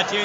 আছে।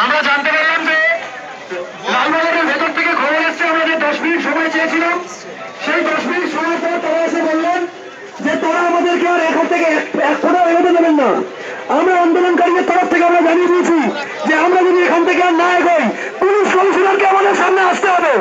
আমরা জানতে পারলাম যে লালবাজারের ভেতর থেকে খবর এসছে আমরা যে 10 মিনিট সময় চেয়েছিলাম, সেই 10 মিনিট সময় পর তারা এসে বললেন যে তারা আমাদেরকে আর এখান থেকে এক ফোঁটাও এগোতে দেবেন না। আমরা আন্দোলনকারীদের তরফ থেকে আমরা জানিয়ে দিয়েছি যে আমরা যদি এখান থেকে আর না এগোই, পুলিশ কমিশনারকে আমাদের সামনে আসতে হবে।